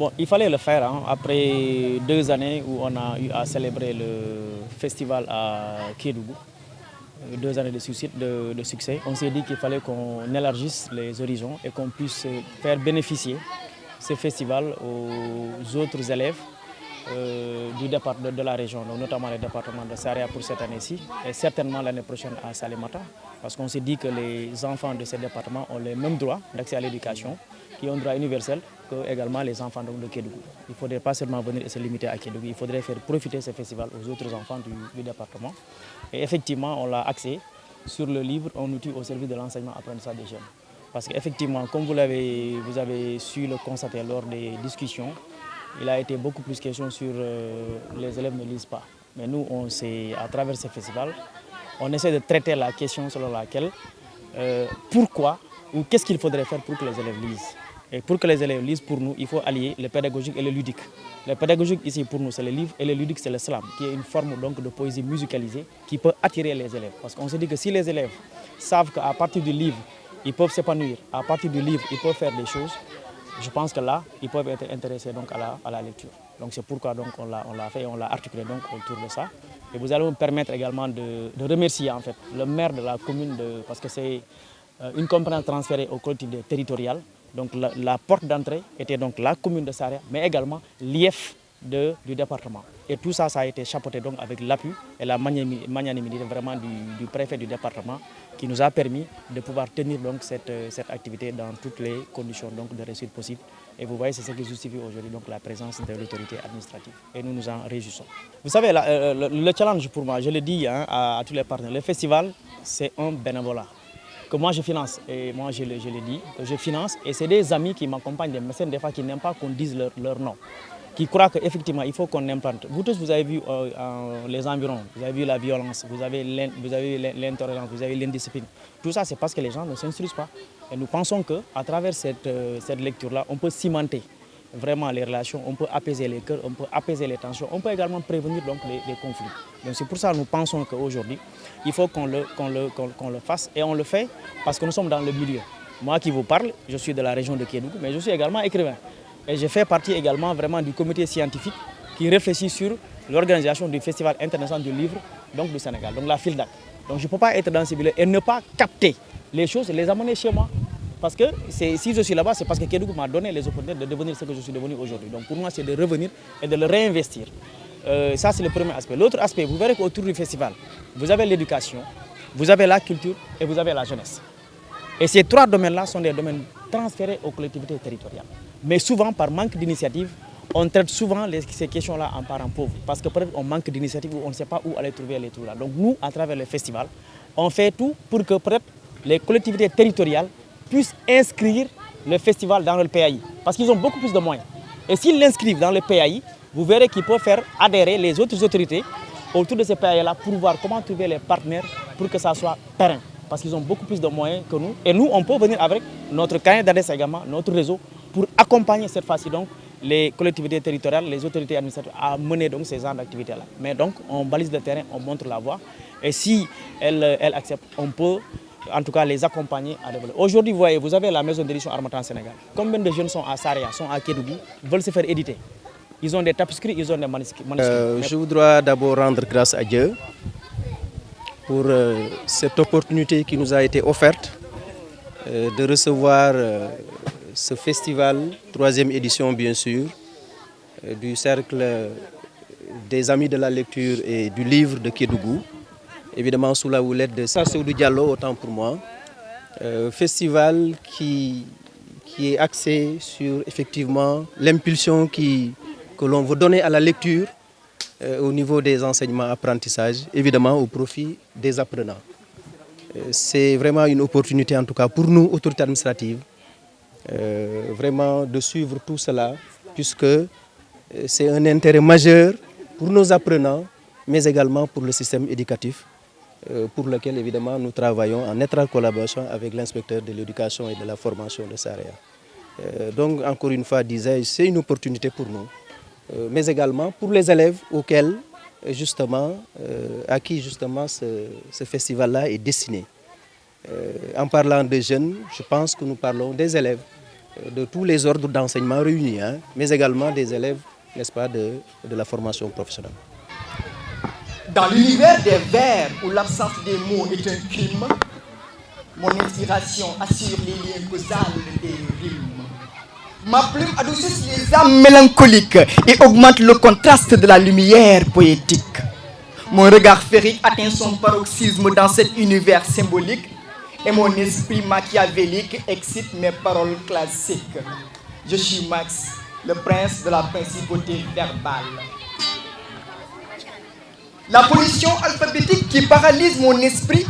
Bon, il fallait le faire hein, après 2 années où on a eu à célébrer le festival à Kédougou. 2 années de succès. On s'est dit qu'il fallait qu'on élargisse les horizons et qu'on puisse faire bénéficier ce festival aux autres élèves de la région, donc notamment les départements de Saraya pour cette année-ci et certainement l'année prochaine à Salémata, parce qu'on s'est dit que les enfants de ces départements ont les mêmes droits d'accès à l'éducation, qui ont un droit universel, que également les enfants de Kédougou. Il ne faudrait pas seulement venir et se limiter à Kédougou, il faudrait faire profiter ce festival aux autres enfants du département. Et effectivement, on l'a axé sur le livre, un outil au service de l'enseignement apprentissage des jeunes. Parce qu'effectivement, comme vous avez su le constater lors des discussions, il a été beaucoup plus question sur les élèves ne lisent pas. Mais nous, à travers ce festival, on essaie de traiter la question selon laquelle pourquoi ou qu'est-ce qu'il faudrait faire pour que les élèves lisent. Et pour que les élèves lisent, pour nous, il faut allier le pédagogique et le ludique. Le pédagogique ici pour nous, c'est le livre, et le ludique, c'est le slam, qui est une forme donc de poésie musicalisée qui peut attirer les élèves. Parce qu'on se dit que si les élèves savent qu'à partir du livre, ils peuvent s'épanouir, à partir du livre, ils peuvent faire des choses, je pense que là, ils peuvent être intéressés donc à la lecture. Donc c'est pourquoi donc on l'a fait et on l'a articulé donc autour de ça. Et vous allez me permettre également de remercier en fait le maire de la commune, parce que c'est une compétence transférée aux collectivités territoriales. Donc la porte d'entrée était donc la commune de Saraya, mais également l'IF du département. Et tout ça, ça a été chapeauté donc avec l'appui et la magnanimité vraiment du préfet du département, qui nous a permis de pouvoir tenir donc cette activité dans toutes les conditions donc de réussite possible. Et vous voyez, c'est ce qui justifie aujourd'hui donc la présence de l'autorité administrative. Et nous nous en réjouissons. Vous savez, le challenge pour moi, je le dis hein, à tous les partenaires, le festival, c'est un bénévolat que moi je finance. Et moi je le dis, que je finance. Et c'est des amis qui m'accompagnent, des mécènes des fois qui n'aiment pas qu'on dise leur nom, qui croient qu'effectivement il faut qu'on implante. Vous tous, vous avez vu les environs, vous avez vu la violence, vous avez l'intolérance, vous avez l'indiscipline. Tout ça, c'est parce que les gens ne s'instruisent pas. Et nous pensons qu'à travers cette lecture-là, on peut cimenter vraiment les relations, on peut apaiser les cœurs, on peut apaiser les tensions, on peut également prévenir donc les conflits. Donc c'est pour ça que nous pensons qu'aujourd'hui, il faut qu'on le fasse, et on le fait parce que nous sommes dans le milieu. Moi qui vous parle, je suis de la région de Kédougou, mais je suis également écrivain. Et je fais partie également vraiment du comité scientifique qui réfléchit sur l'organisation du Festival international du livre donc du Sénégal, donc la FILDAC. Donc je ne peux pas être dans ce milieu et ne pas capter les choses et les amener chez moi. Parce que si je suis là-bas, c'est parce que Kédougou m'a donné les opportunités de devenir ce que je suis devenu aujourd'hui. Donc pour moi, c'est de revenir et de le réinvestir. Ça, c'est le premier aspect. L'autre aspect, vous verrez qu'autour du festival, vous avez l'éducation, vous avez la culture et vous avez la jeunesse. Et ces 3 domaines-là sont des domaines transférés aux collectivités territoriales. Mais souvent, par manque d'initiative, on traite souvent ces questions-là en parents pauvres. Parce que peut-être on manque d'initiative ou on ne sait pas où aller trouver les trous là. Donc nous, à travers le festival, on fait tout pour que peut-être les collectivités territoriales puissent inscrire le festival dans le PAI. Parce qu'ils ont beaucoup plus de moyens. Et s'ils l'inscrivent dans le PAI, vous verrez qu'ils peuvent faire adhérer les autres autorités autour de ces PAI-là pour voir comment trouver les partenaires pour que ça soit pérenne. Parce qu'ils ont beaucoup plus de moyens que nous. Et nous, on peut venir avec notre cahier d'adresse également, notre réseau, pour accompagner cette fois-ci donc les collectivités territoriales, les autorités administratives à mener donc ces genres d'activités-là. Mais donc, on balise le terrain, on montre la voie. Et si elles acceptent, on peut en tout cas les accompagner à développer. Aujourd'hui, vous voyez, vous avez la maison d'édition Harmattan Sénégal. Combien de jeunes sont à Saraya, sont à Kédougou, veulent se faire éditer? Ils ont des tapisseries, ils ont des manuscrits. Je voudrais d'abord rendre grâce à Dieu pour cette opportunité qui nous a été offerte de recevoir ce festival, 3e édition bien sûr, du Cercle des Amis de la Lecture et du Livre de Kédougou, évidemment sous la houlette de Sassou Diallo, autant pour moi. Festival qui est axé sur effectivement l'impulsion que l'on veut donner à la lecture au niveau des enseignements apprentissages, évidemment au profit des apprenants. C'est vraiment une opportunité en tout cas pour nous, autorités administratives, vraiment de suivre tout cela, puisque c'est un intérêt majeur pour nos apprenants, mais également pour le système éducatif, pour lequel évidemment nous travaillons en étroite collaboration avec l'inspecteur de l'éducation et de la formation de Saraya. Donc encore une fois, disais-je, c'est une opportunité pour nous, mais également pour les élèves auxquels justement, à qui justement ce festival-là est destiné. En parlant des jeunes, je pense que nous parlons des élèves, de tous les ordres d'enseignement réunis, hein, mais également des élèves, n'est-ce pas, de la formation professionnelle. Dans l'univers des vers où l'absence des mots est un crime, mon inspiration assure les liens causals des rimes. Ma plume adoucit les âmes mélancoliques et augmente le contraste de la lumière poétique. Mon regard féerique atteint son paroxysme dans cet univers symbolique et mon esprit machiavélique excite mes paroles classiques. Je suis Max, le prince de la principauté verbale. La pollution alphabétique qui paralyse mon esprit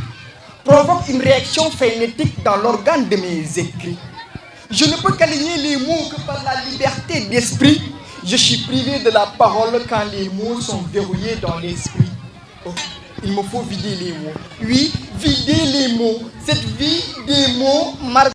provoque une réaction frénétique dans l'organe de mes écrits. Je ne peux qu'aligner les mots que par la liberté d'esprit. Je suis privé de la parole quand les mots sont verrouillés dans l'esprit. Oh, il me faut vider les mots. Oui, vider les mots. Cette vie des mots marque